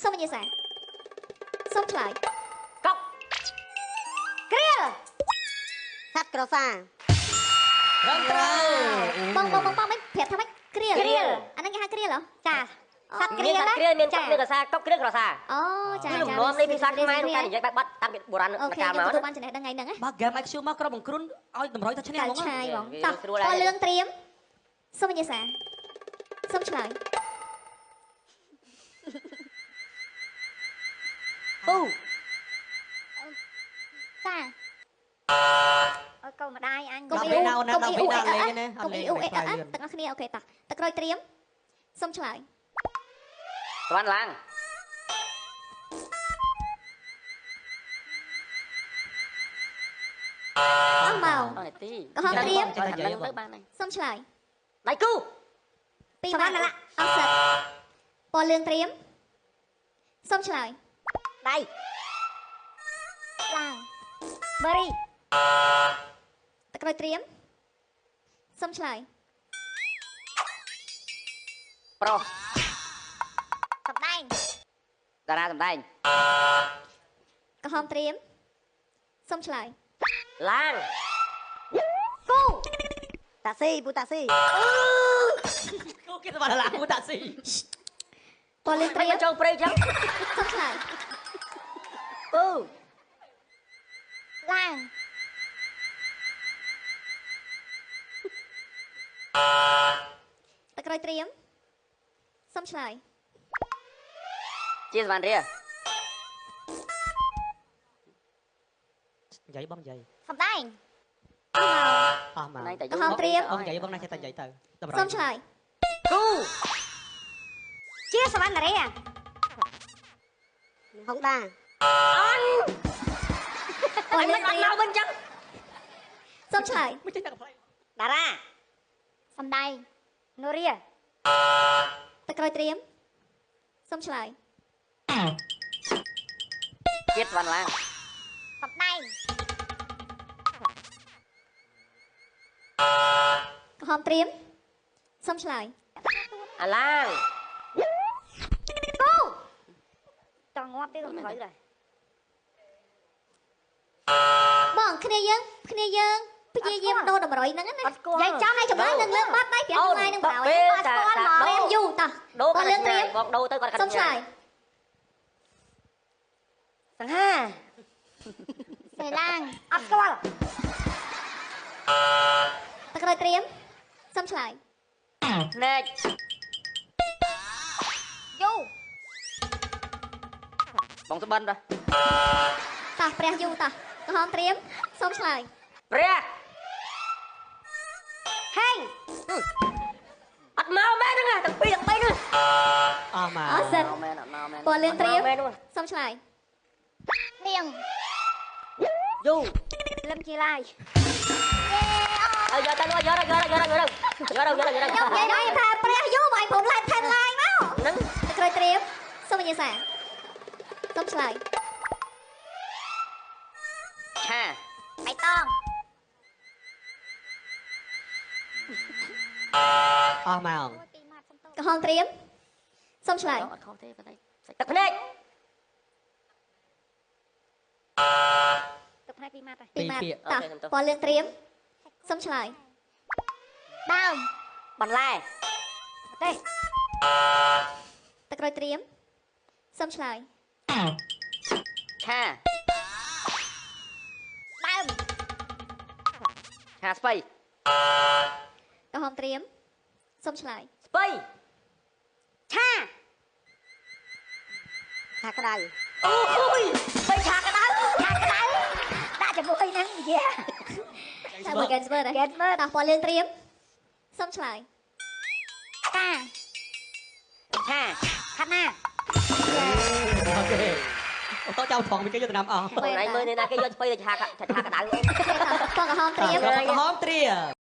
សូមអញ្ញាសាសូមឆ្លើយក ប់ គ្រាល សត្វក្រសា ត្រឹមត្រូវ បងមិនប្រាប់ថាម៉េចគ្រាលអាហ្នឹងគេហៅគ្រាលហ៎ចាសត្វគ្រាល គ្រាមានចាប់គ្រាក្រសាកប់គ្រាក្រសា អូចា គឺលំនាំនៃភាសាខ្មែរក្នុងការនិយាយបែបបាត់តាំងពីបុរាណ អូខេ កាល ខ្ញុំ មក ទទួលបានចំណេះដឹងថ្ងៃហ្នឹងណា បើ game IQ មកគ្រាប់បង្គ្រុនឲ្យតម្រុយថាឈ្នះ កៅ ហ្មង ឆាយបង វា តោះ ស្រួល ព ហើយ ណ៌លឿងត្រៀមសូមអញ្ញាសាសូមឆ្លើយ អូ ចាអើកូនម្ដាយអញ កុំអ៊ីណាណាដល់ពីដល់លេងណាអ កុំ ត់លេ អ៊ី ង អ៊ូអេ ផ្លាយ អ លឿន ទាំងអស់គ្នាអូខេតោះតក្រោយត្រៀមសូមឆ្លើយ ស្វាន់ឡើង អស់មក ដល់នាទី កំហុសត្រៀម ទៅបានហើយ សូមឆ្លើយ ដៃគូ ពីរបានអស់សិតពណ៌លឿងត្រៀមសូមឆ្លើយ ដៃ ឡើងបារីតក្រោយត្រៀមសូមឆ្លើយ ប្រុស សម្ដែង តារាសម្ដែង កំហុសត្រៀមសូមឆ្លើយ ឡាង គូ តាស៊ីពូតាស៊ី គូគេទៅបានឡាគូតាស៊ី ពណ៌លឿងត្ ព្រៀ រៀម ងចូលព្រៃចឹង សូមឆ្លើយ អូ ឡើងតក្រោយត្រៀមសូមឆ្លើយ ជាសវណ្ណរា និយាយបងនិយាយ សម្ដែង អស់មក ណៃតែ កំហុសត្រៀម បងនិយាយបងណាចេះតែនិយាយទៅតម្រុយ សូមឆ្លើយ គូ ជាសវណ្ណរា ហុងដា អន់ ពណ៌លឿ មិន ង អ ត្រៀ ត់ ម មកវិញចឹង សូមឆ្លើយ មិនចេះតែកំ pl តារា សម្ដែងនូរីតក្រោយត្រៀមសូមឆ្លើយ ជាតិស្វាន់ឡើង សម្ដែងកំហុសត្រៀមសូមឆ្លើយ អាឡាង គូតងាប់ទៀតទៅហើយដែរបងគ្នាយើងព្យាយាមដូរតម្រុយហ្នឹងណា អត់ស្គាល់ និយាយចំឲ្យចម្លើយនឹងលើបាត់ដៃ5ថ្ងៃនឹងក្រោយ ពេល អត់ស្គាល់មករៀមយូរតោះ ដូរ គាត់លឿងត្រៀម បងដូរទៅគាត់កាត់ សូមឆ្លើយ សង្ហា សេឡាងអត់ស្គាល់តក្រោយត្រៀមសូមឆ្លើយ ភ្នែក យូ បងស្បិនទៅ តោះព្រះយូតោះកំហុសត្រៀមសូមឆ្លើយ ព្រះ ហេង អត់មកមែនហ្នឹងទាំងពីរទាំងបីហ្នឹង អស់មក អស់សិន មកមែនអត់មកមែន ពណ៌លឿងត្រៀម មែនហ្នឹង សូមឆ្លើយនាង យូ លឹមជាឡាយ យកទៅយកទៅខ្ញុំនិយាយថាព្រះយូមកឲ្យព្រមឡាយថែមឡាយមក ហ្នឹង តក្រោយត្រៀមសូមអញ្ញាសាសូមឆ្លើយ ឆា បៃតង អស់មក កំហុសត្រៀមសូមឆ្លើយ អត់ខុសទេប៉ុន្តែទឹកភ្នែក ទឹកផ្នែកពីម៉ាត់ ពីរពាក្យ តោះពណ៌លឿងត្រៀមសូមឆ្លើយដើម បន្លែ ទេតក្រោយត្រៀមសូមឆ្លើយ ឆា ដើម ឆាស្បៃ កំហុសត្រៀមសូមឆ្លើយ ស្បៃ ឆា ថាក្តៅ អូយស្បៃឆាក្តៅ ដាក់ជាមួយហ្នឹងយាតែមក Gansper ណា Gansper តោះពណ៌លឿងត្រៀមសូមឆ្លើយកា ឆា ខាត់ណា អូខេអូតោចៅថងវិញគេយកទៅណាំអស់ ថ្ងៃមើលនេះណាគេយកស្បៃទៅឆាក្តៅ តោះពណ៌ក្រហមត្រៀម ក្រហមត្រៀ